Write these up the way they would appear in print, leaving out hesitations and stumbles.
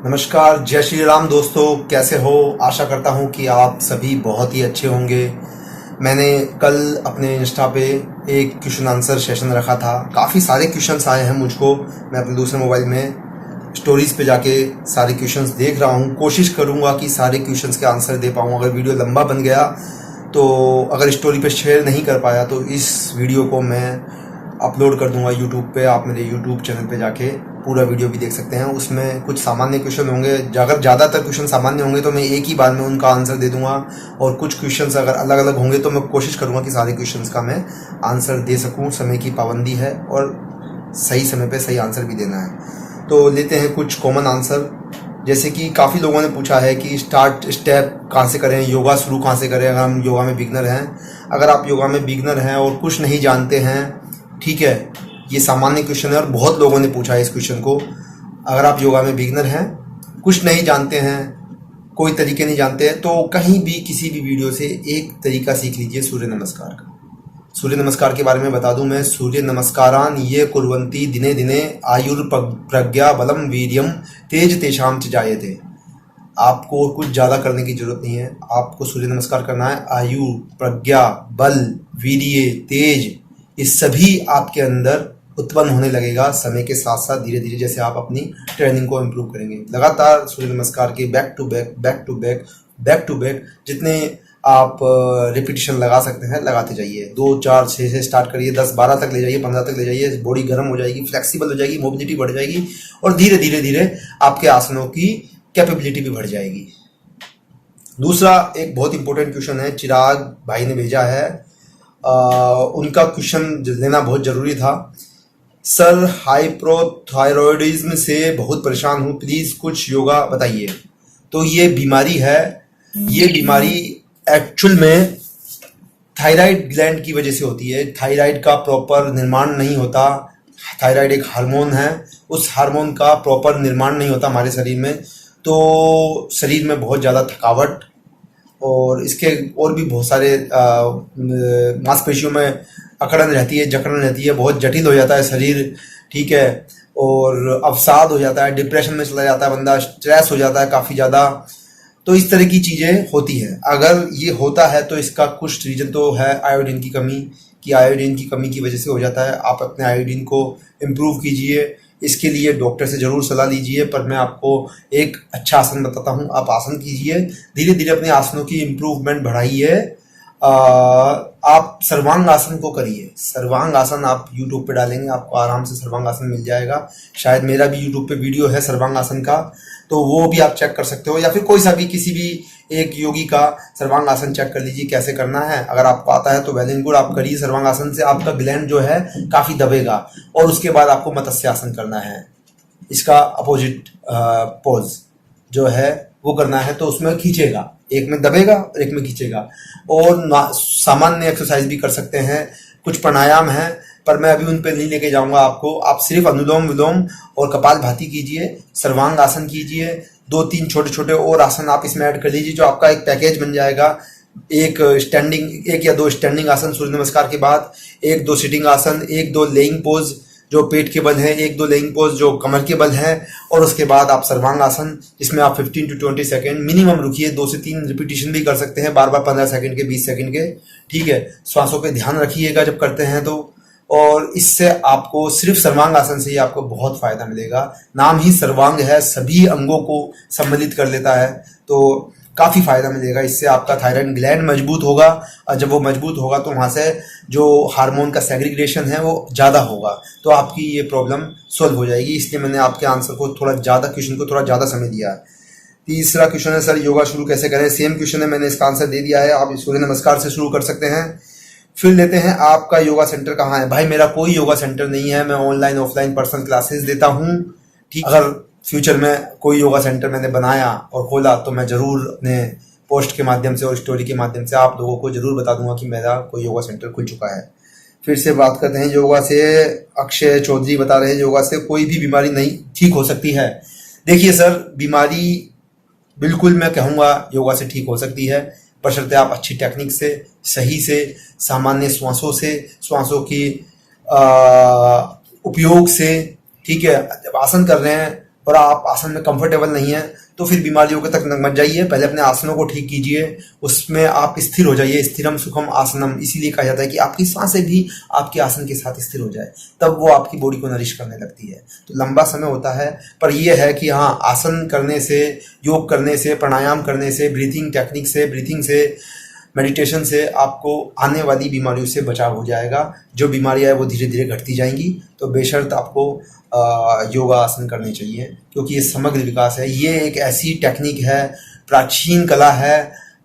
नमस्कार, जय श्री राम दोस्तों। कैसे हो? आशा करता हूँ कि आप सभी बहुत ही अच्छे होंगे। मैंने कल अपने इंस्टा पे एक क्वेश्चन आंसर सेशन रखा था। काफ़ी सारे क्वेश्चंस आए हैं मुझको। मैं अपने दूसरे मोबाइल में स्टोरीज पे जाके सारे क्वेश्चंस देख रहा हूँ। कोशिश करूँगा कि सारे क्वेश्चंस के आंसर दे पाऊँ। अगर वीडियो लंबा बन गया तो अगर स्टोरी पे शेयर नहीं कर पाया तो इस वीडियो को मैं अपलोड कर दूंगा यूट्यूब पे। आप मेरे यूट्यूब चैनल पे जाके पूरा वीडियो भी देख सकते हैं। उसमें कुछ सामान्य क्वेश्चन होंगे। अगर ज़्यादातर क्वेश्चन सामान्य होंगे तो मैं एक ही बार में उनका आंसर दे दूंगा, और कुछ क्वेश्चंस अगर अलग अलग होंगे तो मैं कोशिश करूंगा कि सारे क्वेश्चंस का मैं आंसर दे सकूं। समय की पाबंदी है और सही समय पे सही आंसर भी देना है। तो लेते हैं कुछ कॉमन आंसर। जैसे कि काफ़ी लोगों ने पूछा है कि स्टार्ट स्टेप कहाँ से करें, योगा शुरू कहाँ से करें अगर हम योगा में बिगनर हैं। अगर आप योगा में बिगनर हैं और कुछ नहीं जानते हैं, ठीक है, ये सामान्य क्वेश्चन है और बहुत लोगों ने पूछा है इस क्वेश्चन को। अगर आप योगा में बिगनर हैं, कुछ नहीं जानते हैं, कोई तरीके नहीं जानते हैं, तो कहीं भी किसी भी वीडियो से एक तरीका सीख लीजिए सूर्य नमस्कार का। सूर्य नमस्कार के बारे में बता दूं मैं। सूर्य नमस्कारान ये कुर्वन्ति दिने दिने आयुर्प्रज्ञा बलम वीर्यम तेज तेषाम च जायते। आपको कुछ ज़्यादा करने की जरूरत नहीं है। आपको सूर्य नमस्कार करना है। आयु, प्रज्ञा, बल, वीर्य, तेज, ये सभी आपके अंदर उत्पन्न होने लगेगा समय के साथ साथ, धीरे धीरे, जैसे आप अपनी ट्रेनिंग को इम्प्रूव करेंगे। लगातार सूर्य नमस्कार के back to back back to back back to back जितने आप रिपीटिशन लगा सकते हैं लगाते जाइए। 2, 4, 6 से स्टार्ट करिए, 10, 12 तक ले जाइए, 15 तक ले जाइए। बॉडी गर्म हो जाएगी, फ्लेक्सिबल हो जाएगी, मोबिलिटी बढ़ जाएगी और धीरे धीरे धीरे आपके आसनों की कैपेबिलिटी भी बढ़ जाएगी। दूसरा एक बहुत इंपॉर्टेंट क्वेश्चन है, चिराग भाई ने भेजा है। उनका क्वेश्चन लेना बहुत ज़रूरी था। सर, हाइप्रोथायरॉयडिज्म से बहुत परेशान हूँ, प्लीज़ कुछ योगा बताइए। तो ये बीमारी है। ये बीमारी एक्चुअल में थायराइड ग्लैंड की वजह से होती है। थायराइड का प्रॉपर निर्माण नहीं होता। थायराइड एक हार्मोन है, उस हार्मोन का प्रॉपर निर्माण नहीं होता हमारे शरीर में, तो शरीर में बहुत ज़्यादा थकावट और इसके और भी बहुत सारे मांसपेशियों में अकड़न रहती है, जकड़न रहती है, बहुत जटिल हो जाता है शरीर, ठीक है, और अवसाद हो जाता है, डिप्रेशन में चला जाता है बंदा, स्ट्रेस हो जाता है काफ़ी ज़्यादा। तो इस तरह की चीज़ें होती हैं। अगर ये होता है तो इसका कुछ रीज़न तो है आयोडीन की कमी, कि आयोडीन की कमी की वजह से हो जाता है। आप अपने आयोडीन को इम्प्रूव कीजिए, इसके लिए डॉक्टर से ज़रूर सलाह लीजिए। पर मैं आपको एक अच्छा आसन बताता हूँ, आप आसन कीजिए, धीरे धीरे अपने आसनों की इम्प्रूवमेंट बढ़ाइए। आप सर्वांग आसन को करिए। सर्वांग आसन आप यूट्यूब पे डालेंगे, आपको आराम से सर्वांग आसन मिल जाएगा। शायद मेरा भी यूट्यूब पे वीडियो है सर्वांग आसन का, तो वो भी आप चेक कर सकते हो, या फिर कोई सा भी किसी भी एक योगी का सर्वांग आसन चेक कर लीजिए कैसे करना है। अगर आपको आता है तो वेल एंड गुड, आप करिए सर्वांग आसन से। आपका ग्लैंड जो है काफ़ी दबेगा और उसके बाद आपको मत्स्य आसन करना है। इसका अपोजिट पोज जो है वो करना है, तो उसमें खींचेगा, एक में दबेगा और एक में खींचेगा। और सामान्य एक्सरसाइज भी कर सकते हैं, कुछ प्राणायाम है, पर मैं अभी उन पर नहीं लेके जाऊंगा आपको। आप सिर्फ अनुलोम विलोम और कपालभाति कीजिए, सर्वांग आसन कीजिए, 2-3 छोटे छोटे और आसन आप इसमें ऐड कर लीजिए, जो आपका एक पैकेज बन जाएगा। एक या दो स्टैंडिंग आसन सूर्य नमस्कार के बाद, 1-2 सिटिंग आसन, 1-2 लेइंग पोज जो पेट के बल है, 1-2 लेइंग पोज जो कमर के बल है, और उसके बाद आप सर्वांग आसन, जिसमें आप 15 to 20 सेकेंड मिनिमम रुकिए। 2 से 3 रिपीटिशन भी कर सकते हैं, बार बार 15 सेकेंड के, 20 सेकेंड के, ठीक है। श्वासों पे ध्यान रखिएगा जब करते हैं तो। और इससे आपको सिर्फ सर्वांग आसन से ही आपको बहुत फायदा मिलेगा। नाम ही सर्वांग है, सभी अंगों को सम्मिलित कर लेता है, तो काफ़ी फायदा मिलेगा इससे। आपका थायराइड ग्लैंड मजबूत होगा, और जब वो मजबूत होगा तो वहाँ से जो हार्मोन का सेग्रीगेशन है वो ज़्यादा होगा, तो आपकी ये प्रॉब्लम सॉल्व हो जाएगी। इसलिए मैंने आपके आंसर को क्वेश्चन को थोड़ा ज़्यादा समय दिया है। तीसरा क्वेश्चन है, सर योगा शुरू कैसे करें? सेम क्वेश्चन है, मैंने इसका आंसर दे दिया है। आप सूर्य नमस्कार से शुरू कर सकते हैं। फिर लेते हैं, आपका योगा सेंटर कहाँ है? भाई, मेरा कोई योगा सेंटर नहीं है, मैं ऑनलाइन ऑफलाइन पर्सनल क्लासेस देता हूँ, ठीक। अगर फ्यूचर में कोई योगा सेंटर मैंने बनाया और खोला तो मैं ज़रूर अपने पोस्ट के माध्यम से और स्टोरी के माध्यम से आप लोगों को ज़रूर बता दूंगा कि मेरा कोई योगा सेंटर खुल चुका है। फिर से बात करते हैं योगा से। अक्षय चौधरी बता रहे हैं, योगा से कोई भी बीमारी नहीं ठीक हो सकती है। देखिए सर, बीमारी बिल्कुल मैं कहूँगा योगा से ठीक हो सकती है, बशर्ते आप अच्छी टेक्निक से, सही से, सामान्य श्वासों की उपयोग से, ठीक है। जब आसन कर रहे हैं और आप आसन में कंफर्टेबल नहीं है तो फिर बीमारियों के तक मत जाइए। पहले अपने आसनों को ठीक कीजिए, उसमें आप स्थिर हो जाइए। स्थिरम सुखम आसनम इसीलिए कहा जाता है कि आपकी सांसें भी आपके आसन के साथ स्थिर हो जाए, तब वो आपकी बॉडी को नरिश करने लगती है। तो लंबा समय होता है, पर यह है कि हाँ, आसन करने से, योग करने से, प्राणायाम करने से, ब्रीथिंग टेक्निक से, ब्रीथिंग से, मेडिटेशन से आपको आने वाली बीमारियों से बचाव हो जाएगा। जो बीमारियां है वो धीरे धीरे घटती जाएंगी। तो बेशर्त आपको योगा आसन करने चाहिए, क्योंकि ये समग्र विकास है। ये एक ऐसी टेक्निक है, प्राचीन कला है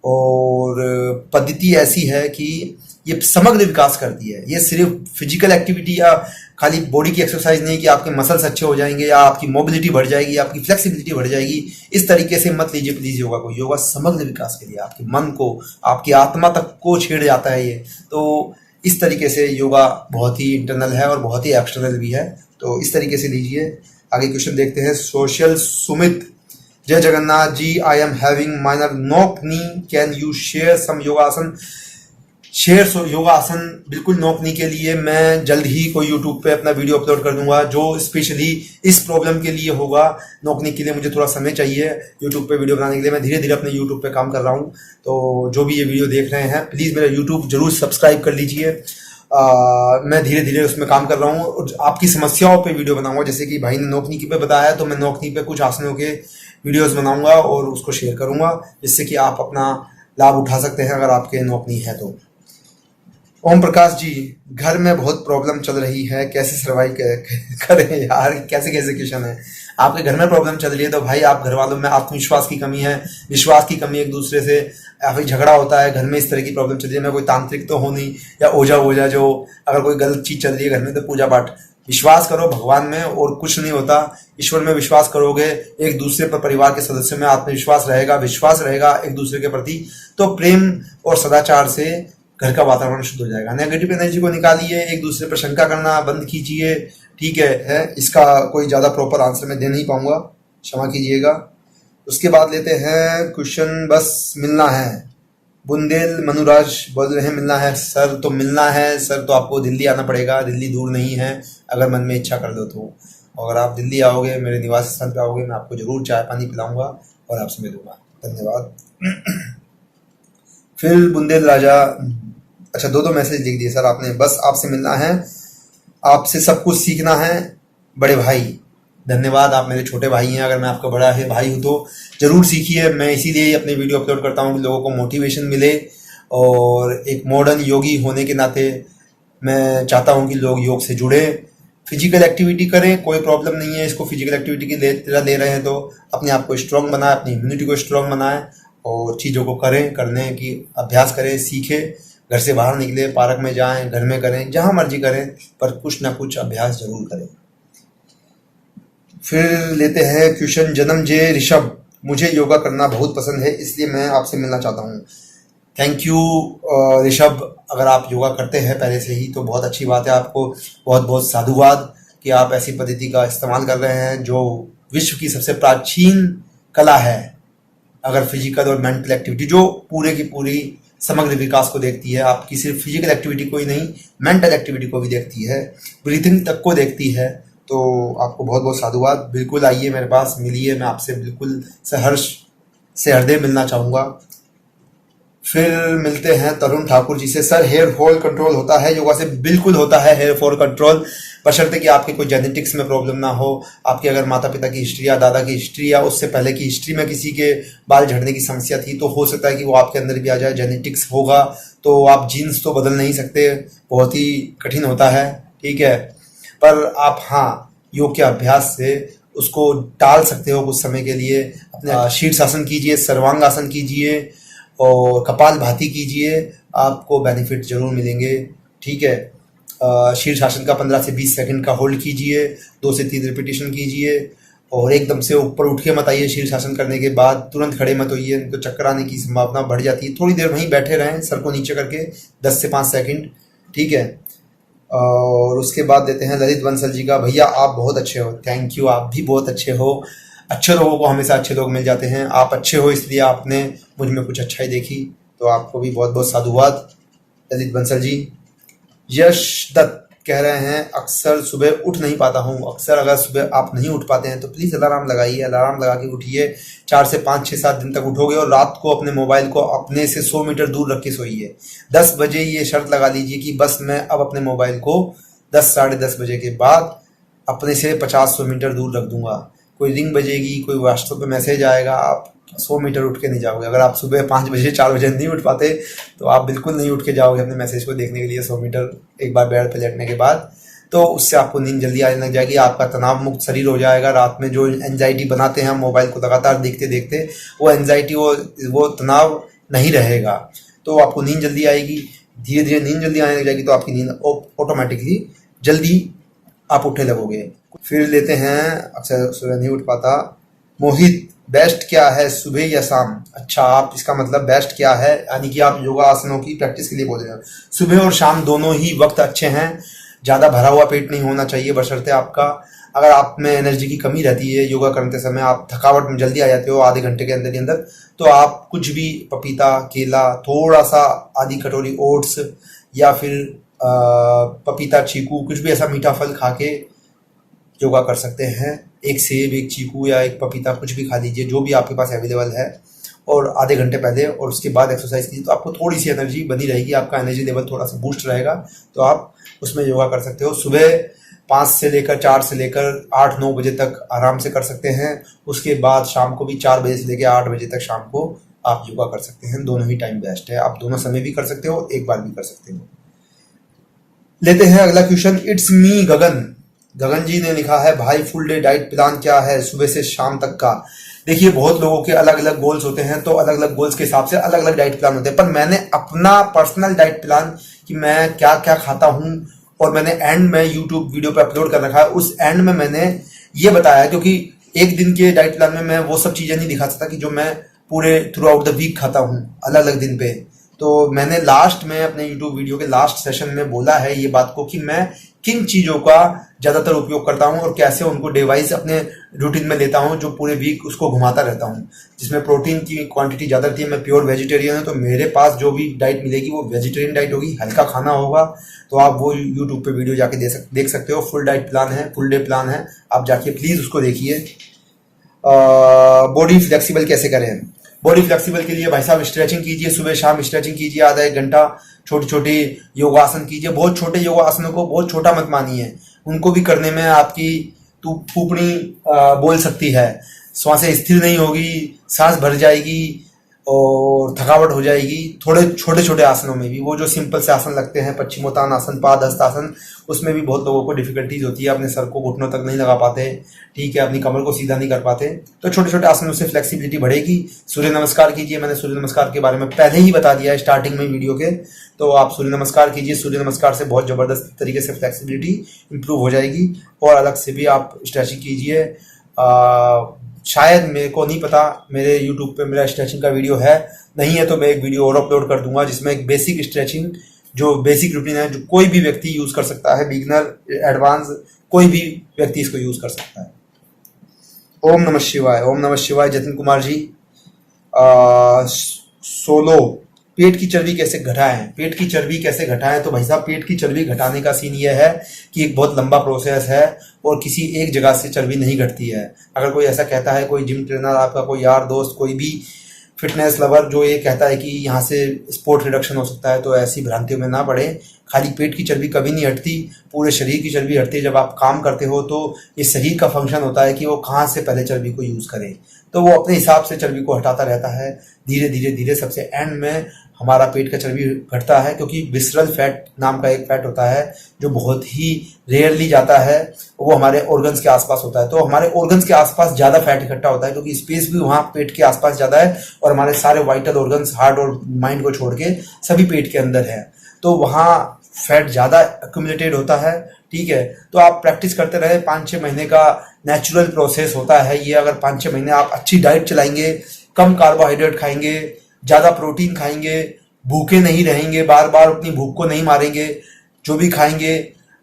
और पद्धति ऐसी है कि ये समग्र विकास करती है। ये सिर्फ फिजिकल एक्टिविटी या खाली बॉडी की एक्सरसाइज नहीं कि आपके मसल्स अच्छे हो जाएंगे या आपकी मोबिलिटी बढ़ जाएगी, आपकी फ्लेक्सिबिलिटी बढ़ जाएगी। इस तरीके से मत लीजिए प्लीज योगा को। योगा समग्र विकास के लिए, आपके मन को, आपकी आत्मा तक को छेड़ जाता है ये। तो इस तरीके से योगा बहुत ही इंटरनल है और बहुत ही एक्सटर्नल भी है। तो इस तरीके से लीजिए। आगे क्वेश्चन देखते हैं। सोशल सुमित, जय Jagannath ji, I am having minor नोक नी, कैन यू शेयर सम योगासन? शेयर योगासन बिल्कुल नोक नी के लिए मैं जल्द ही कोई यूट्यूब पे अपना वीडियो अपलोड कर दूंगा, जो स्पेशली इस प्रॉब्लम के लिए होगा। नोक नी के लिए मुझे थोड़ा समय चाहिए यूट्यूब पे वीडियो बनाने के लिए। मैं धीरे धीरे अपने यूट्यूब पे काम कर रहा हूँ। तो जो भी ये वीडियो देख रहे हैं, प्लीज़ मेरा यूट्यूब जरूर सब्सक्राइब कर लीजिए। मैं धीरे धीरे उसमें काम कर रहा हूँ और आपकी समस्याओं पे वीडियो बनाऊंगा। जैसे कि भाई ने नोकनी पे बताया है, तो मैं नोकनी पे कुछ आसनों के वीडियोस बनाऊंगा और उसको शेयर करूंगा, जिससे कि आप अपना लाभ उठा सकते हैं अगर आपके नोकनी है तो। ओम प्रकाश जी, घर में बहुत प्रॉब्लम चल रही है, कैसे सर्वाइव करें यार? कैसे कैसे क्वेश्चन है। आपके घर में प्रॉब्लम चल रही है तो भाई आप घर वालों में आत्मविश्वास की कमी है, विश्वास की कमी, एक दूसरे से या फिर झगड़ा होता है घर में, इस तरह की प्रॉब्लम चल रही है। मैं कोई तांत्रिक तो हो नहीं या ओझा जो अगर कोई गलत चीज चल रही है घर में तो पूजा पाठ। विश्वास करो भगवान में और कुछ नहीं होता। ईश्वर में विश्वास करोगे, एक दूसरे पर, परिवार के सदस्यों में आत्मविश्वास रहेगा, विश्वास रहेगा एक दूसरे के प्रति, तो प्रेम और सदाचार से घर का वातावरण शुद्ध हो जाएगा। नेगेटिव एनर्जी को निकालिए, एक दूसरे पर शंका करना बंद कीजिए। ठीक है, इसका कोई ज्यादा प्रॉपर आंसर मैं दे नहीं पाऊंगा, क्षमा कीजिएगा। उसके बाद लेते हैं क्वेश्चन। बस मिलना है, बुंदेल मनुराज बोल रहे हैं मिलना है सर। तो मिलना है सर तो आपको दिल्ली आना पड़ेगा, दिल्ली दूर नहीं है अगर मन में इच्छा कर दो तो। अगर आप दिल्ली आओगे, मेरे निवास स्थान पे आओगे, मैं आपको जरूर चाय पानी पिलाऊंगा और आपसे मिलूंगा। धन्यवाद। फिर बुंदेल राजा, अच्छा दो मैसेज लिख दिए सर आपने। बस आपसे मिलना है, आपसे सब कुछ सीखना है बड़े भाई। धन्यवाद, आप मेरे छोटे भाई हैं। अगर मैं आपका बड़ा है भाई हूँ तो जरूर सीखिए। मैं इसीलिए ही अपने वीडियो अपलोड करता हूँ कि लोगों को मोटिवेशन मिले, और एक मॉडर्न योगी होने के नाते मैं चाहता हूँ कि लोग योग से जुड़े, फिजिकल एक्टिविटी करें। कोई प्रॉब्लम नहीं है, इसको फिजिकल एक्टिविटी की ले रहे हैं तो अपने आप को स्ट्रांग बनाए, अपनी इम्यूनिटी को स्ट्रांग बनाए और चीज़ों को करें, करने की अभ्यास करें, सीखें। घर से बाहर निकले, पार्क में जाएं, घर में करें, जहां मर्जी करें, पर कुछ ना कुछ अभ्यास जरूर करें। फिर लेते हैं क्वेश्चन। जन्म जे ऋषभ, मुझे योगा करना बहुत पसंद है, इसलिए मैं आपसे मिलना चाहता हूँ। Thank you Rishabh. अगर आप योगा करते हैं पहले से ही तो बहुत अच्छी बात है। आपको बहुत बहुत साधुवाद कि आप ऐसी पद्धति का इस्तेमाल कर रहे हैं जो विश्व की सबसे प्राचीन कला है। अगर फिजिकल और मेंटल एक्टिविटी जो पूरे की पूरी समग्र विकास को देखती है, आपकी सिर्फ फिजिकल एक्टिविटी को ही नहीं, मेंटल एक्टिविटी को भी देखती है, ब्रीथिंग तक को देखती है, तो आपको बहुत बहुत साधुवाद। बिल्कुल आइए मेरे पास, मिलिए, मैं आपसे बिल्कुल सहर्ष से हृदय मिलना चाहूँगा। फिर मिलते हैं तरुण ठाकुर जी से। सर हेयर फॉल कंट्रोल होता है योगा से? बिल्कुल होता है हेयर फॉल कंट्रोल, बशर्ते कि आपके कोई जेनेटिक्स में प्रॉब्लम ना हो। आपके अगर माता पिता की हिस्ट्री या दादा की हिस्ट्री या उससे पहले की हिस्ट्री में किसी के बाल झड़ने की समस्या थी तो हो सकता है कि वो आपके अंदर भी आ जाए। जेनेटिक्स होगा तो आप जीन्स तो बदल नहीं सकते, बहुत ही कठिन होता है, ठीक है। पर आप हाँ, योग के अभ्यास से उसको टाल सकते हो कुछ समय के लिए। अपने शीर्षासन कीजिए, सर्वांगासन कीजिए और कपाल भाती कीजिए, आपको बेनिफिट जरूर मिलेंगे, ठीक है। शीर्षासन का 15 से 20 सेकंड का होल्ड कीजिए, 2 से 3 रिपीटेशन कीजिए और एकदम से ऊपर उठ के मत आइए। शीर्षासन करने के बाद तुरंत खड़े मत होइए, तो चक्कर आने की संभावना बढ़ जाती है। थोड़ी देर वहीं बैठे रहें सर को नीचे करके 10 से 5 सेकंड, ठीक है। और उसके बाद देते हैं ललित बंसल जी का। भैया आप बहुत अच्छे हो। थैंक यू, आप भी बहुत अच्छे हो। अच्छे लोगों को हमेशा अच्छे लोग मिल जाते हैं। आप अच्छे हो इसलिए आपने मुझ में कुछ अच्छाई देखी, तो आपको भी बहुत बहुत साधुवाद ललित बंसल जी। यश दत्त, कह रहे हैं अक्सर सुबह उठ नहीं पाता हूँ। अक्सर अगर सुबह आप नहीं उठ पाते हैं तो प्लीज़ अलार्म लगाइए, अलार्म लगा के उठिए। 4 से 5 6 7 दिन तक उठोगे और रात को अपने मोबाइल को अपने से 100 मीटर दूर रख के सोइए। 10 बजे ये शर्त लगा लीजिए कि बस मैं अब अपने मोबाइल को 10 साढ़े 10 बजे के बाद अपने से 50-100 मीटर दूर रख दूंगा। कोई रिंग बजेगी, कोई व्हाट्सएप पे मैसेज आएगा, आप 100 मीटर उठ के नहीं जाओगे। अगर आप सुबह 5 बजे 4 बजे नहीं उठ पाते तो आप बिल्कुल नहीं उठ के जाओगे अपने मैसेज को देखने के लिए 100 मीटर एक बार बेड पे लेटने के बाद। तो उससे आपको नींद जल्दी आने लग जाएगी, आपका तनाव मुक्त शरीर हो जाएगा। रात में जो एंजाइटी बनाते हैं हम मोबाइल को लगातार देखते देखते, वो एंजाइटी वो तनाव नहीं रहेगा। तो आपको नींद जल्दी आएगी, धीरे धीरे नींद जल्दी आने लग जाएगी तो आपकी नींद ऑटोमेटिकली जल्दी आप उठने लगोगे। फिर लेते हैं अक्सर सुबह नहीं उठ पाता। मोहित, बेस्ट क्या है सुबह या शाम? अच्छा, आप इसका मतलब बेस्ट क्या है यानी कि आप योगा आसनों की प्रैक्टिस के लिए बोल रहे हैं। सुबह और शाम दोनों ही वक्त अच्छे हैं। ज़्यादा भरा हुआ पेट नहीं होना चाहिए, बशर्ते आपका अगर आप में एनर्जी की कमी रहती है योगा करते समय, आप थकावट में जल्दी आ जाते हो आधे घंटे के अंदर ही अंदर, तो आप कुछ भी पपीता, केला, थोड़ा सा आधी कटोरी ओट्स या फिर पपीता, चीकू, कुछ भी ऐसा मीठा फल खा के योगा कर सकते हैं। एक सेब, एक चीकू या एक पपीता कुछ भी खा लीजिए, जो भी आपके पास अवेलेबल है, और आधे घंटे पहले और उसके बाद एक्सरसाइज कीजिए तो आपको थोड़ी सी एनर्जी बनी रहेगी, आपका एनर्जी लेवल थोड़ा सा बूस्ट रहेगा, तो आप उसमें योगा कर सकते हो। सुबह 5 से लेकर 4 से लेकर 8-9 बजे तक आराम से कर सकते हैं। उसके बाद शाम को भी 4 बजे से लेकर 8 बजे तक शाम को आप योगा कर सकते हैं। दोनों ही टाइम बेस्ट है, आप दोनों समय भी कर सकते हो, एक बार भी कर सकते हो। लेते हैं अगला क्वेश्चन। इट्स मी गगन। गगन जी ने लिखा है, भाई फुल डे डाइट प्लान क्या है सुबह से शाम तक का? देखिए, बहुत लोगों के अलग अलग गोल्स होते हैं, तो अलग अलग गोल्स के हिसाब से अलग अलग डाइट प्लान होते हैं, पर मैंने अपना पर्सनल डाइट प्लान कि मैं क्या क्या खाता हूं और मैंने एंड में यूट्यूब वीडियो पे अपलोड कर रखा है। उस एंड में मैंने ये बताया, क्योंकि एक दिन के डाइट प्लान में मैं वो सब चीजें नहीं दिखा सकता कि जो मैं पूरे थ्रू आउट द वीक खाता हूँ अलग अलग दिन पे। तो मैंने लास्ट में अपने यूट्यूब वीडियो के लास्ट सेशन में बोला है ये बात को कि मैं किन चीज़ों का ज़्यादातर उपयोग करता हूं और कैसे उनको डिवाइस अपने रूटीन में लेता हूं, जो पूरे वीक उसको घुमाता रहता हूं, जिसमें प्रोटीन की क्वांटिटी ज़्यादा रहती है। मैं प्योर वेजिटेरियन हूं, तो मेरे पास जो भी डाइट मिलेगी वो वेजिटेरियन डाइट होगी, हल्का खाना होगा। तो आप वो यूट्यूब पे वीडियो जाके देख सकते हो। फुल डाइट प्लान है, फुल डे प्लान है, आप जाके प्लीज़ उसको देखिए। बॉडी फ्लेक्सिबल कैसे करें? बॉडी फ्लेक्सिबल के लिए भाई साहब स्ट्रेचिंग कीजिए, सुबह शाम स्ट्रेचिंग कीजिए, आधा 1 घंटा छोटे छोटे योगासन कीजिए। बहुत छोटे योगासनों को बहुत छोटा मत मानिए, उनको भी करने में आपकी फूफड़ी बोल सकती है, श्वासें स्थिर नहीं होगी, सांस भर जाएगी और थकावट हो जाएगी। थोड़े छोटे छोटे आसनों में भी, वो जो सिंपल से आसन लगते हैं, पश्चिमोत्तान आसन, पादहस्तासन, उसमें भी बहुत लोगों को डिफिकल्टीज होती है, अपने सर को घुटनों तक नहीं लगा पाते, ठीक है, अपनी कमर को सीधा नहीं कर पाते। तो छोटे छोटे आसनों से फ्लेक्सिबिलिटी बढ़ेगी। सूर्य नमस्कार कीजिए, मैंने सूर्य नमस्कार के बारे में पहले ही बता दिया है स्टार्टिंग में वीडियो के, तो आप सूर्य नमस्कार कीजिए। सूर्य नमस्कार से बहुत ज़बरदस्त तरीके से फ्लेक्सिबिलिटी इंप्रूव हो जाएगी। और अलग से भी आप स्ट्रेचिंग कीजिए। शायद मेरे को नहीं पता, मेरे यूट्यूब पे मेरा स्ट्रेचिंग का वीडियो है, नहीं है तो मैं एक वीडियो और अपलोड कर दूंगा जिसमें एक बेसिक स्ट्रेचिंग, जो बेसिक रूटीन है, जो कोई भी व्यक्ति यूज कर सकता है, बिगिनर, एडवांस, कोई भी व्यक्ति इसको यूज कर सकता है। ओम नमः शिवाय, ओम नमः शिवाय। जतिन कुमार जी, सोलो, पेट की चर्बी कैसे घटाएं? पेट की चर्बी कैसे घटाएं? तो भाई साहब, पेट की चर्बी घटाने का सीन ये है कि एक बहुत लंबा प्रोसेस है और किसी एक जगह से चर्बी नहीं घटती है। अगर कोई ऐसा कहता है, कोई जिम ट्रेनर, आपका कोई यार दोस्त, कोई भी फिटनेस लवर जो ये कहता है कि यहाँ से स्पोर्ट रिडक्शन हो सकता है, तो ऐसी भ्रांतियों में ना पड़े। खाली पेट की चर्बी कभी नहीं हटती, पूरे शरीर की चर्बी हटती है। जब आप काम करते हो तो ये शरीर का फंक्शन होता है कि वो कहाँ से पहले चर्बी को यूज करे, तो वो अपने हिसाब से चर्बी को हटाता रहता है धीरे धीरे धीरे। सबसे एंड में हमारा पेट का चर्बी घटता है, क्योंकि विसरल फैट नाम का एक फैट होता है जो बहुत ही रेयरली जाता है, वो हमारे ऑर्गन्स के आसपास होता है। तो हमारे ऑर्गन्स के आसपास ज़्यादा फैट इकट्ठा होता है, क्योंकि स्पेस भी वहाँ पेट के आसपास ज़्यादा है और हमारे सारे वाइटल ऑर्गन्स, हार्ट और माइंड को छोड़ के सभी पेट के अंदर है, तो वहाँ फैट ज़्यादा एक्यूमुलेटेड होता है। ठीक है, तो आप प्रैक्टिस करते रहे। 5-6 महीने का नेचुरल प्रोसेस होता है ये। अगर 5-6 महीने आप अच्छी डाइट चलाएंगे, कम कार्बोहाइड्रेट खाएंगे, ज़्यादा प्रोटीन खाएंगे, भूखे नहीं रहेंगे, बार बार अपनी भूख को नहीं मारेंगे, जो भी खाएंगे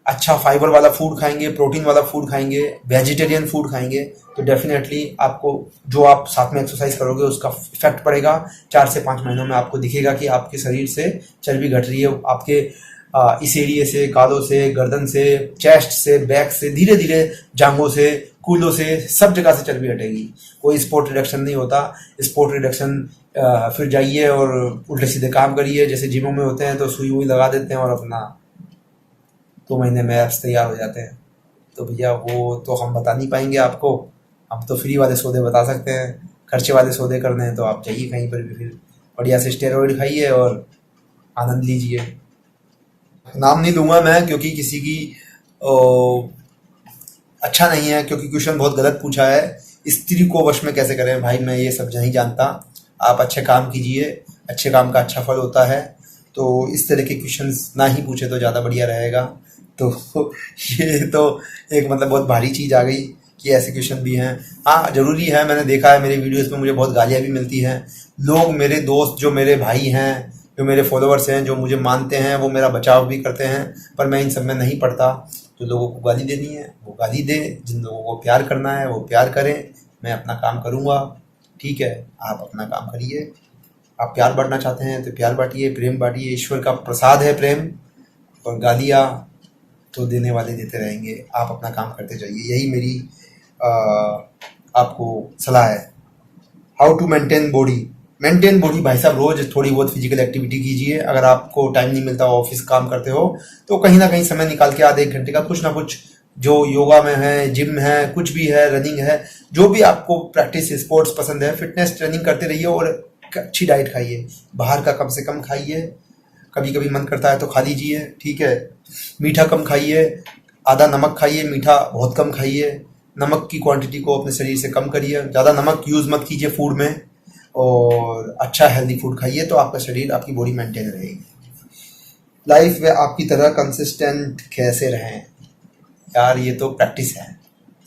अच्छा फाइबर वाला फूड खाएंगे, प्रोटीन वाला फूड खाएंगे, वेजिटेरियन फूड खाएंगे, तो डेफिनेटली आपको जो आप साथ में एक्सरसाइज करोगे उसका इफेक्ट पड़ेगा। 4 से 5 महीनों में आपको दिखेगा कि आपके शरीर से चर्बी घट रही है, आपके इस एरिए से, गालों से, गर्दन से, चेस्ट से, बैक से, धीरे धीरे जांघों से, कूल्हों से, सब जगह से चर्बी हटेगी। कोई स्पॉट रिडक्शन नहीं होता। स्पॉट रिडक्शन फिर जाइए और उल्टे सीधे काम करिए, जैसे जिमों में होते हैं तो सुई वुई लगा देते हैं और अपना 2 महीने में एब्स तैयार हो जाते हैं। तो भैया वो तो हम बता नहीं पाएंगे आपको। हम तो फ्री वाले सौदे बता सकते हैं। खर्चे वाले सौदे करने हैं तो आप जाइए कहीं पर भी, फिर बढ़िया से स्टेरॉइड खाइए और आनंद लीजिए। नाम नहीं लूंगा मैं, क्योंकि किसी की अच्छा नहीं है, क्योंकि क्वेश्चन बहुत गलत पूछा है। स्त्री को वश में कैसे करें, भाई मैं ये सब नहीं जानता। आप अच्छे काम कीजिए, अच्छे काम का अच्छा फल होता है। तो इस तरह के क्वेश्चंस ना ही पूछे तो ज़्यादा बढ़िया रहेगा। तो ये तो एक मतलब बहुत भारी चीज़ आ गई कि ऐसे क्वेश्चन भी हैं। हाँ, ज़रूरी है, मैंने देखा है मेरे वीडियोस में मुझे बहुत गालियाँ भी मिलती हैं। लोग, मेरे दोस्त जो मेरे भाई हैं, जो मेरे फॉलोअर्स हैं, जो मुझे मानते हैं, वो मेरा बचाव भी करते हैं, पर मैं इन सब में नहीं पड़ता। जो लोगों को गाली देनी है वो गाली दें, जिन लोगों को प्यार करना है वो प्यार करें। मैं अपना काम करूँगा, ठीक है, आप अपना काम करिए। आप प्यार बांटना चाहते हैं तो प्यार बांटिए, प्रेम बांटिए। ईश्वर का प्रसाद है प्रेम। और गालियाँ तो देने वाले देते रहेंगे। आप अपना काम करते जाइए, यही मेरी आपको सलाह है। हाउ टू मेंटेन बॉडी भाई साहब, रोज थोड़ी बहुत फिजिकल एक्टिविटी कीजिए। अगर आपको टाइम नहीं मिलता, ऑफिस काम करते हो, तो कहीं ना कहीं समय निकाल के आधे 1 घंटे का कुछ ना कुछ, जो योगा में है, जिम है, कुछ भी है, रनिंग है, जो भी आपको प्रैक्टिस स्पोर्ट्स पसंद है, फिटनेस ट्रेनिंग करते रहिए। और अच्छी डाइट खाइए, बाहर का कम से कम खाइए। कभी कभी मन करता है तो खा लीजिए, ठीक है। मीठा कम खाइए, आधा नमक खाइए, मीठा बहुत कम खाइए। नमक की क्वांटिटी को अपने शरीर से कम करिए, ज़्यादा नमक यूज़ मत कीजिए फूड में। और अच्छा हेल्दी फूड खाइए, तो आपका शरीर, आपकी बॉडी मेंटेन रहेगी। लाइफ में आपकी तरह कंसिस्टेंट कैसे रहें यार, ये तो प्रैक्टिस है।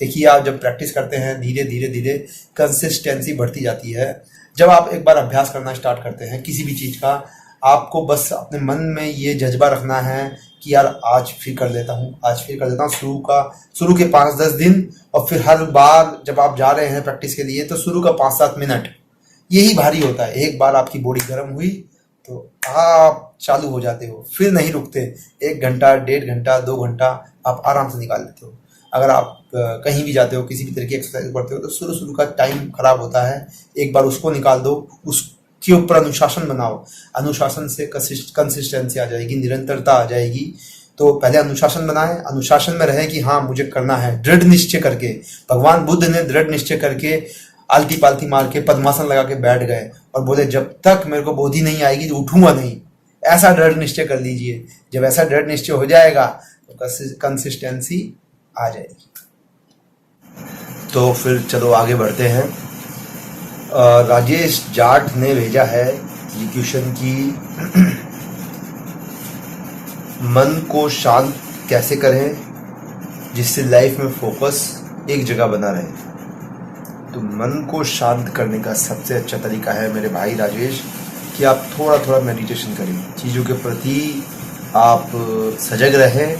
देखिए, आप जब प्रैक्टिस करते हैं, धीरे धीरे धीरे कंसिस्टेंसी बढ़ती जाती है। जब आप एक बार अभ्यास करना स्टार्ट करते हैं किसी भी चीज़ का, आपको बस अपने मन में ये जज्बा रखना है कि यार आज फिर कर लेता हूँ, आज फिर कर लेता हूँ। शुरू के 5-10 दिन, और फिर हर बार जब आप जा रहे हैं प्रैक्टिस के लिए, तो शुरू का 5-7 मिनट यही भारी होता है। एक बार आपकी बॉडी गर्म हुई तो आप चालू हो जाते हो, फिर नहीं रुकते। 1 घंटा, 1.5 घंटा, 2 घंटा आप आराम से निकाल लेते हो। अगर आप कहीं भी जाते हो, किसी भी तरह की एक्सरसाइज करते हो, तो शुरू का टाइम खराब होता है। एक बार उसको निकाल दो, उसके ऊपर अनुशासन बनाओ। अनुशासन से कंसिस्टेंसी आ जाएगी, निरंतरता आ जाएगी। तो पहले अनुशासन बनाएं, अनुशासन में रहे कि हाँ मुझे करना है, दृढ़ निश्चय करके। भगवान बुद्ध ने दृढ़ निश्चय करके आलती पालती मार के पद्मासन लगा के बैठ गए और बोले जब तक मेरे को बोधि नहीं आएगी तो उठूंगा नहीं। ऐसा दृढ़ निश्चय कर लीजिए। जब ऐसा दृढ़ निश्चय हो जाएगा तो कंसिस्टेंसी आ जाएगी। तो फिर चलो आगे बढ़ते हैं। राजेश जाट ने भेजा है ये क्वेश्चन की मन को शांत कैसे करें जिससे लाइफ में फोकस एक जगह बना रहे। तो मन को शांत करने का सबसे अच्छा तरीका है मेरे भाई राजेश कि आप थोड़ा थोड़ा मेडिटेशन करें। चीज़ों के प्रति आप सजग रहें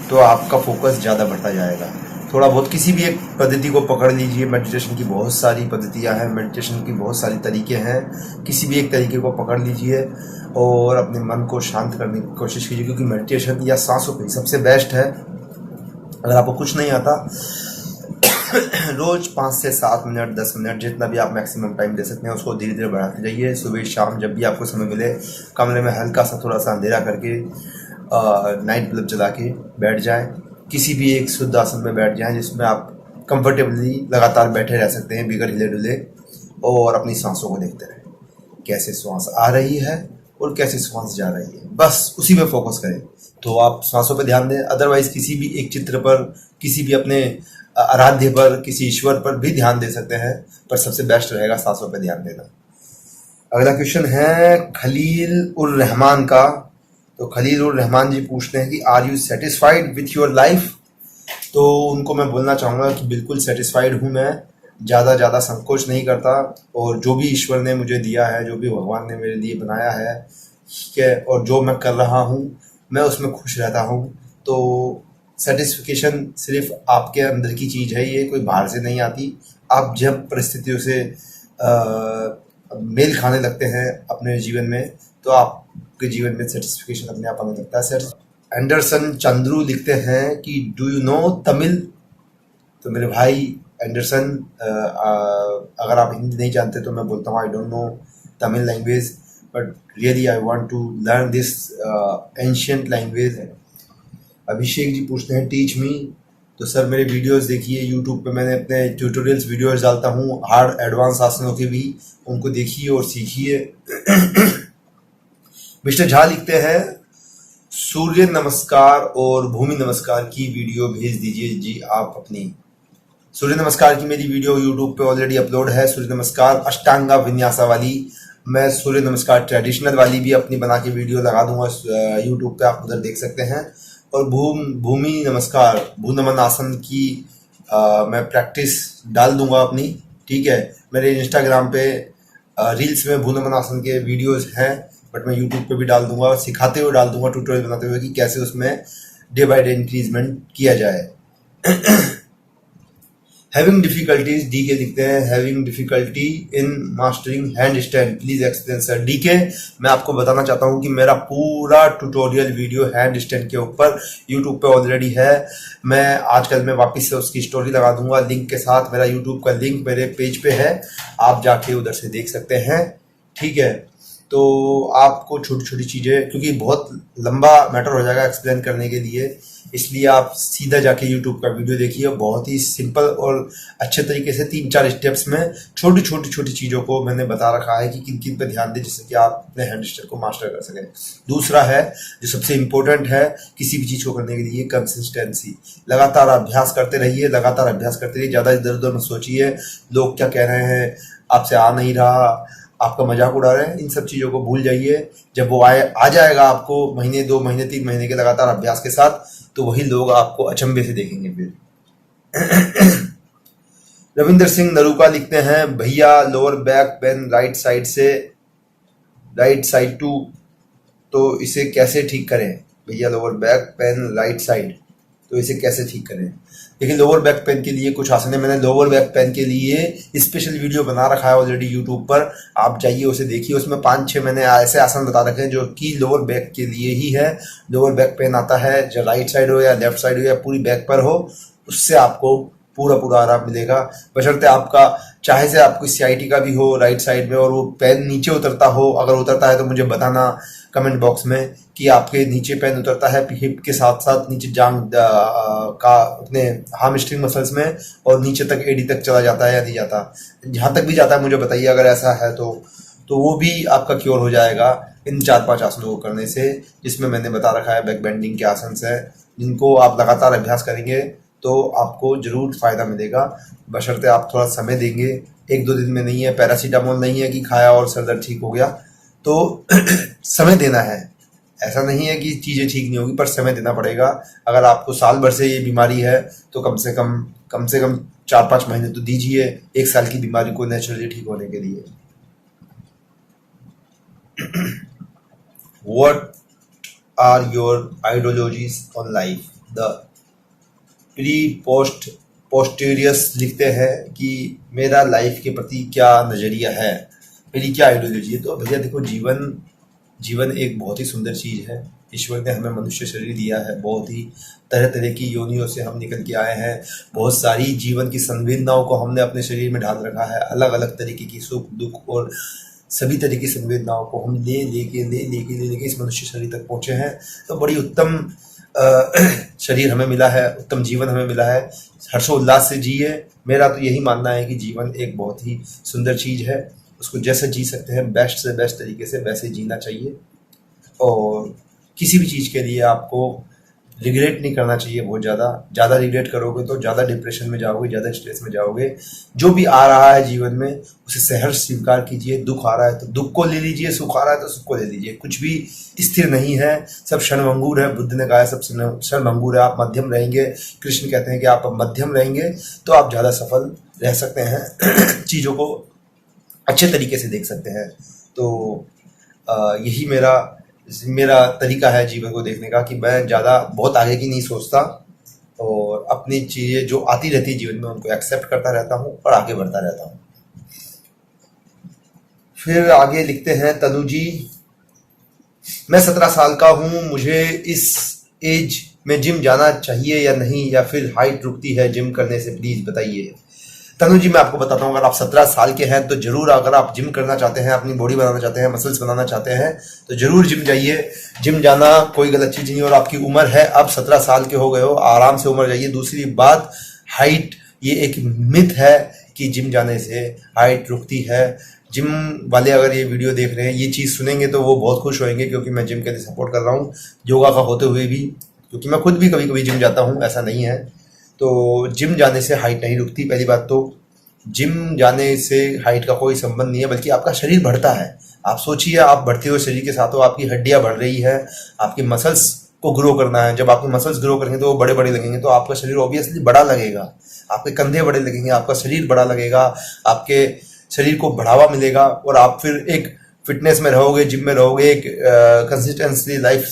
तो आपका फोकस ज़्यादा बढ़ता जाएगा। थोड़ा बहुत किसी भी एक पद्धति को पकड़ लीजिए। मेडिटेशन की बहुत सारी पद्धतियां हैं, मेडिटेशन की बहुत सारी तरीके हैं। किसी भी एक तरीके को पकड़ लीजिए और अपने मन को शांत करने की कोशिश कीजिए, क्योंकि मेडिटेशन या सांसों पे सबसे बेस्ट है। अगर आपको कुछ नहीं आता रोज 5 से 7 मिनट, 10 मिनट, जितना भी आप मैक्सिमम टाइम दे सकते हैं उसको धीरे धीरे बढ़ाते जाइए। सुबह शाम जब भी आपको समय मिले, कमरे में हल्का सा थोड़ा सा अंधेरा करके नाइट बल्ब जला के बैठ जाए। किसी भी एक शुद्ध आसन में बैठ जाएं जिसमें आप कंफर्टेबली लगातार बैठे रह सकते हैं बिगर हिले डुले, और अपनी सांसों को देखते रहें, कैसे श्वास आ रही है और कैसे श्वास जा रही है, बस उसी पे फोकस करें। तो आप सांसों पे ध्यान दें। अदरवाइज किसी भी एक चित्र पर, किसी भी अपने आराध्य पर, किसी ईश्वर पर भी ध्यान दे सकते हैं, पर सबसे बेस्ट रहेगा सांसों पे ध्यान देना। अगला क्वेश्चन है खलील उर रहमान का। तो खलील उर रहमान जी पूछते हैं कि are you satisfied with your life. तो उनको मैं बोलना चाहूँगा कि बिल्कुल सेटिस्फाइड हूँ मैं। ज़्यादा संकोच नहीं करता, और जो भी ईश्वर ने मुझे दिया है, जो भी भगवान ने मेरे लिए बनाया है, ठीक है, और जो मैं कर रहा हूँ मैं उसमें खुश रहता हूँ। तो सेटिस्फिकेशन सिर्फ आपके अंदर की चीज़ है, ये कोई बाहर से नहीं आती। आप जब परिस्थितियों से मेल खाने लगते हैं अपने जीवन में, तो आपके जीवन में सेटिस्फिकेशन अपने आप आने लगता है। एंडरसन चंद्रू लिखते हैं कि डू यू नो तमिल। तो मेरे भाई एंडरसन, अगर आप हिंदी नहीं जानते तो मैं बोलता हूँ I don't know Tamil language, but really I want to learn this ancient language. Abhishek ji पूछते हैं टीच मी। तो सर मेरे वीडियोस देखिए यूट्यूब पे, मैंने अपने ट्यूटोरियल्स वीडियोस डालता हूँ हार्ड एडवांस आसनों के भी, उनको देखिए और सीखिए। मिस्टर झा लिखते हैं सूर्य नमस्कार और भूमि नमस्कार की वीडियो भेज दीजिए जी आप अपनी। सूर्य नमस्कार की मेरी वीडियो यूट्यूब पे ऑलरेडी अपलोड है, सूर्य नमस्कार अष्टांगा विन्यासा वाली। मैं सूर्य नमस्कार ट्रेडिशनल वाली भी अपनी बना के वीडियो लगा दूंगा यूट्यूब पे, आप उधर देख सकते हैं। और भूमि नमस्कार भूनमन आसन की मैं प्रैक्टिस डाल दूंगा अपनी, ठीक है। मेरे इंस्टाग्राम पे रील्स में भूनमन आसन के वीडियोस हैं, बट मैं यूट्यूब पे भी डाल दूंगा, सिखाते हुए डाल दूंगा, ट्यूटोरियल बनाते हुए कि कैसे उसमें डे बाय डे इंक्रीजमेंट किया जाए। हैविंग डिफिकल्टीज, डी के लिखते हैं having difficulty in mastering hand stand, please explain sir. D के, मैं आपको बताना चाहता हूं कि मेरा पूरा ट्यूटोरियल वीडियो हैंड स्टैंड के ऊपर यूट्यूब पे ऑलरेडी है। मैं आजकल मैं वापस से उसकी स्टोरी लगा दूंगा लिंक के साथ, मेरा यूट्यूब का लिंक मेरे पेज पे है, आप जाके उधर से देख सकते हैं, ठीक है। तो आपको छोटी छोटी चीज़ें, क्योंकि बहुत लंबा मैटर हो जाएगा एक्सप्लेन करने के लिए, इसलिए आप सीधा जाके यूट्यूब का वीडियो देखिए। बहुत ही सिंपल और अच्छे तरीके से 3-4 स्टेप्स में छोटी छोटी चीज़ों को मैंने बता रखा है कि किन किन पे ध्यान दें जिससे कि आप अपने हैंड स्टैंड को मास्टर कर सकें। दूसरा है जो सबसे इम्पोर्टेंट है किसी भी चीज़ को करने के लिए, कंसिस्टेंसी। लगातार अभ्यास करते रहिए, लगातार अभ्यास करते रहिए, ज़्यादा इधर उधर मत सोचिए लोग क्या कह रहे हैं, आपसे आ नहीं रहा, आपका मजाक उड़ा रहे हैं, इन सब चीज़ों को भूल जाइए। जब वो आ जाएगा आपको महीने 2 महीने 3 महीने के लगातार अभ्यास के साथ, तो वही लोग आपको अचंभे से देखेंगे फिर। रविंदर सिंह नरूका लिखते हैं भैया lower back pain right side से राइट साइड टू, तो इसे कैसे ठीक करें भैया? Lower back pain right side, तो इसे कैसे ठीक करें? देखिए लोअर बैक पेन के लिए कुछ आसन है, मैंने लोअर बैक पेन के लिए स्पेशल वीडियो बना रखा है ऑलरेडी यूट्यूब पर, आप जाइए उसे देखिए। उसमें 5-6 मैंने ऐसे आसन बता रखे हैं जो कि लोअर बैक के लिए ही है। लोअर बैक पेन आता है जो राइट साइड हो या लेफ्ट साइड हो या पूरी बैक पर हो, उससे आपको पूरा आराम मिलेगा। बशर्ते आपका चाहे से आपको सीआईटी का भी हो राइट साइड में और वो पेन नीचे उतरता हो, अगर उतरता है तो मुझे बताना कमेंट बॉक्स में कि आपके नीचे पेन उतरता है हिप के साथ साथ नीचे जांग का अपने हामस्ट्रिंग मसल्स में और नीचे तक एडी तक चला जाता है या नहीं जाता, जहाँ तक भी जाता है मुझे बताइए अगर ऐसा है तो वो भी आपका क्योर हो जाएगा इन 4-5 आसनों को करने से, जिसमें मैंने बता रखा है बैक बेंडिंग के आसन से, जिनको आप लगातार अभ्यास करेंगे तो आपको जरूर फायदा मिलेगा। बशर्ते आप थोड़ा समय देंगे, 1-2 दिन में नहीं है, पैरासीटामोल नहीं है कि खाया और सर दर्द ठीक हो गया, तो समय देना है। ऐसा नहीं है कि चीज़ें ठीक नहीं होगी, पर समय देना पड़ेगा। अगर आपको साल भर से ये बीमारी है तो कम से कम 4-5 महीने तो दीजिए 1 साल की बीमारी को नेचुरली ठीक होने के लिए। What are your ideologies on life? The पोस्टेरियस लिखते हैं कि मेरा लाइफ के प्रति क्या नज़रिया है, मेरी क्या आइडियोलॉजी है। तो भैया देखो, जीवन एक बहुत ही सुंदर चीज़ है। ईश्वर ने हमें मनुष्य शरीर दिया है, बहुत ही तरह तरह की योनियों से हम निकल के आए हैं, बहुत सारी जीवन की संवेदनाओं को हमने अपने शरीर में ढाल रखा है, अलग अलग तरीके की सुख दुख और सभी तरह की संवेदनाओं को हम ले लेके इस मनुष्य शरीर तक पहुँचे हैं। तो बड़ी उत्तम शरीर हमें मिला है, उत्तम जीवन हमें मिला है, हर्षोल्लास से जिए। मेरा तो यही मानना है कि जीवन एक बहुत ही सुंदर चीज़ है, उसको जैसे जी सकते हैं बेस्ट से बेस्ट तरीके से वैसे जीना चाहिए। और किसी भी चीज़ के लिए आपको रिग्रेट नहीं करना चाहिए। बहुत ज़्यादा रिग्रेट करोगे तो ज़्यादा डिप्रेशन में जाओगे, ज़्यादा स्ट्रेस में जाओगे। जो भी आ रहा है जीवन में उसे सहर्ष स्वीकार कीजिए। दुख आ रहा है तो दुख को ले लीजिए, सुख आ रहा है तो सुख को ले लीजिए। कुछ भी स्थिर नहीं है, सब क्षणभंगुर है। बुद्ध ने कहा है सब क्षणभंगुर है, आप मध्यम रहेंगे। कृष्ण कहते हैं कि आप मध्यम रहेंगे तो आप ज़्यादा सफल रह सकते हैं, चीज़ों को अच्छे तरीके से देख सकते हैं। तो यही मेरा तरीका है जीवन को देखने का कि मैं ज़्यादा बहुत आगे की नहीं सोचता और अपनी चीज़ें जो आती रहती है जीवन में उनको एक्सेप्ट करता रहता हूँ और आगे बढ़ता रहता हूँ। फिर आगे लिखते हैं तनु जी, मैं 17 साल का हूँ, मुझे इस एज में जिम जाना चाहिए या नहीं, या फिर हाइट रुकती है जिम करने से, प्लीज बताइए। तनु जी, मैं आपको बताता हूँ, अगर आप 17 साल के हैं तो जरूर, अगर आप जिम करना चाहते हैं, अपनी बॉडी बनाना चाहते हैं, मसल्स बनाना चाहते हैं, तो जरूर जिम जाइए। जिम जाना कोई गलत चीज नहीं, और आपकी उम्र है, अब 17 साल के हो गए हो, आराम से उम्र जाइए। दूसरी बात, हाइट, ये एक मिथ है कि जिम जाने से हाइट रुकती है। जिम वाले अगर ये वीडियो देख रहे हैं, ये चीज़ सुनेंगे तो वो बहुत खुश होंगे, क्योंकि मैं जिम के लिए सपोर्ट कर रहा हूँ, योगा का होते हुए भी, क्योंकि मैं खुद भी कभी कभी जिम जाता हूँ, ऐसा नहीं है। तो जिम जाने से हाइट नहीं रुकती। पहली बात तो जिम जाने से हाइट का कोई संबंध नहीं है, बल्कि आपका शरीर बढ़ता है। आप सोचिए, आप बढ़ते हुए शरीर के साथ हो, आपकी हड्डियां बढ़ रही है, आपकी मसल्स को ग्रो करना है। जब आपकी मसल्स ग्रो करेंगे तो वो बड़े बड़े लगेंगे, तो आपका शरीर ऑब्वियसली बड़ा लगेगा, आपके कंधे बड़े लगेंगे, आपका शरीर बड़ा लगेगा, आपके शरीर को बढ़ावा मिलेगा, और आप फिर एक फिटनेस में रहोगे, जिम में रहोगे, एक कंसिस्टेंटली लाइफ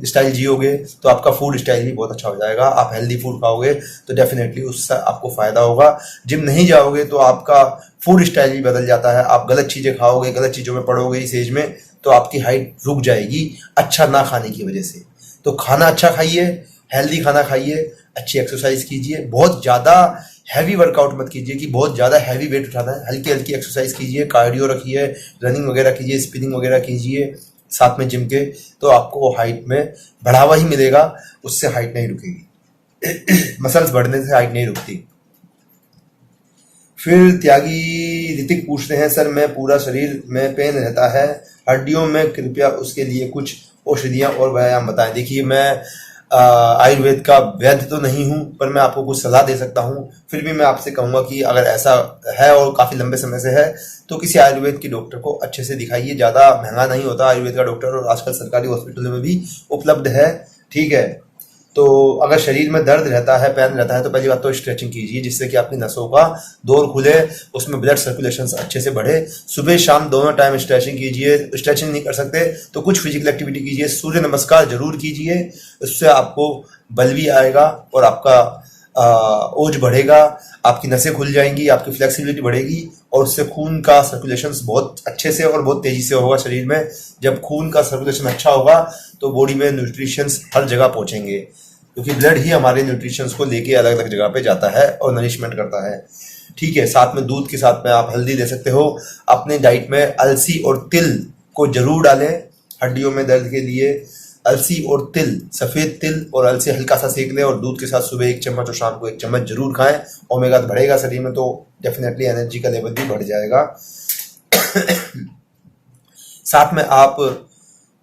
स्टाइल जियोगे, तो आपका फूड स्टाइल भी बहुत अच्छा हो जाएगा। आप हेल्दी फूड खाओगे तो डेफिनेटली उससे आपको फायदा होगा। जिम नहीं जाओगे तो आपका फूड स्टाइल भी बदल जाता है, आप गलत चीजें खाओगे, गलत चीजों में पड़ोगे इस एज में, तो आपकी हाइट रुक जाएगी अच्छा ना खाने की वजह से। तो खाना अच्छा खाइए, हेल्दी खाना खाइए, अच्छी एक्सरसाइज कीजिए, बहुत ज़्यादा हैवी वर्कआउट मत कीजिए कि बहुत ज़्यादा हैवी वेट उठाना है, हल्की हल्की एक्सरसाइज कीजिए, कार्डियो रखिए, रनिंग वगैरह कीजिए, स्पिनिंग वगैरह कीजिए साथ में जिम के, तो आपको हाइट में बढ़ावा ही मिलेगा, उससे हाइट नहीं रुकेगी। मसल्स बढ़ने से हाइट नहीं रुकती। फिर त्यागी ऋतिक पूछते हैं, सर मैं पूरा शरीर में पेन रहता है हड्डियों में, कृपया उसके लिए कुछ औषधियाँ और व्यायाम बताएं। देखिए, मैं आयुर्वेद का वैद्य तो नहीं हूँ, पर मैं आपको कुछ सलाह दे सकता हूँ। फिर भी मैं आपसे कहूँगा कि अगर ऐसा है और काफ़ी लंबे समय से है, तो किसी आयुर्वेद की डॉक्टर को अच्छे से दिखाइए। ज़्यादा महंगा नहीं होता आयुर्वेद का डॉक्टर, और आजकल सरकारी हॉस्पिटलों में भी उपलब्ध है, ठीक है। तो अगर शरीर में दर्द रहता है, पेन रहता है, तो पहली बात तो स्ट्रेचिंग कीजिए, जिससे कि आपकी नसों का दौर खुले, उसमें ब्लड सर्कुलेशन अच्छे से बढ़े। सुबह शाम दोनों टाइम स्ट्रेचिंग कीजिए। स्ट्रेचिंग नहीं कर सकते तो कुछ फिजिकल एक्टिविटी कीजिए, सूर्य नमस्कार जरूर कीजिए, उससे आपको बल भी आएगा और आपका ओज बढ़ेगा, आपकी नसें खुल जाएंगी, आपकी फ्लेक्सिबिलिटी बढ़ेगी, और उससे खून का सर्कुलेशन बहुत अच्छे से और बहुत तेजी से होगा शरीर में। जब खून का सर्कुलेशन अच्छा होगा तो बॉडी में न्यूट्रिशंस हर जगह पहुंचेंगे, क्योंकि ब्लड ही हमारे न्यूट्रिशंस को लेके अलग अलग जगह पे जाता है और नरिशमेंट करता है, ठीक है। साथ में दूध के साथ में आप हल्दी ले सकते हो। अपने डाइट में अलसी और तिल को जरूर डालें हड्डियों में दर्द के लिए। अलसी और तिल, सफेद तिल और अलसी हल्का सा सेक लें, और दूध के साथ सुबह 1 चम्मच और शाम को 1 चम्मच जरूर खाएं। ओमेगा बढ़ेगा शरीर में, तो डेफिनेटली एनर्जी का लेवल भी बढ़ जाएगा। साथ में आप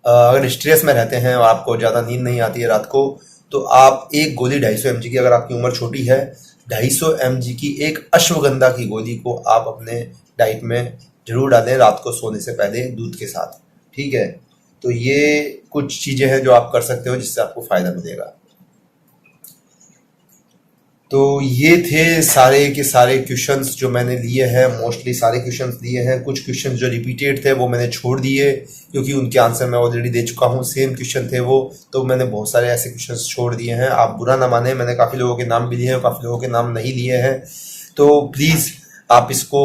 अगर स्ट्रेस में रहते हैं और आपको ज़्यादा नींद नहीं आती है रात को, तो आप एक गोली 250 mg की, अगर आपकी उम्र छोटी है, 250 mg की एक अश्वगंधा की गोली को आप अपने डाइट में जरूर डालें रात को सोने से पहले दूध के साथ, ठीक है। तो ये कुछ चीज़ें हैं जो आप कर सकते हो जिससे आपको फ़ायदा मिलेगा। तो ये थे सारे के सारे क्वेश्चंस जो मैंने लिए हैं, मोस्टली सारे क्वेश्चंस लिए हैं। कुछ क्वेश्चंस जो रिपीटेड थे वो मैंने छोड़ दिए, क्योंकि उनके आंसर मैं ऑलरेडी दे चुका हूँ, सेम क्वेश्चन थे वो, तो मैंने बहुत सारे ऐसे क्वेश्चंस छोड़ दिए हैं। आप बुरा ना माने, मैंने काफ़ी लोगों के नाम भी लिए हैं, काफ़ी लोगों के नाम नहीं लिए हैं, तो प्लीज़ आप इसको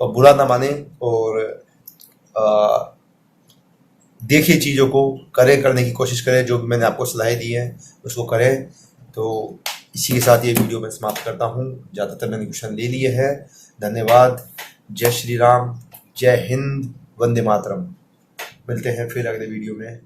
बुरा ना माने, और देखिए चीज़ों को, करने की कोशिश करें, जो भी मैंने आपको सलाहें दी हैं उसको करें। तो इसी के साथ ये वीडियो मैं समाप्त करता हूँ। ज़्यादातर मैंने क्वेश्चन ले लिए हैं। धन्यवाद। जय श्री राम, जय हिंद, वंदे मातरम। मिलते हैं फिर अगले वीडियो में।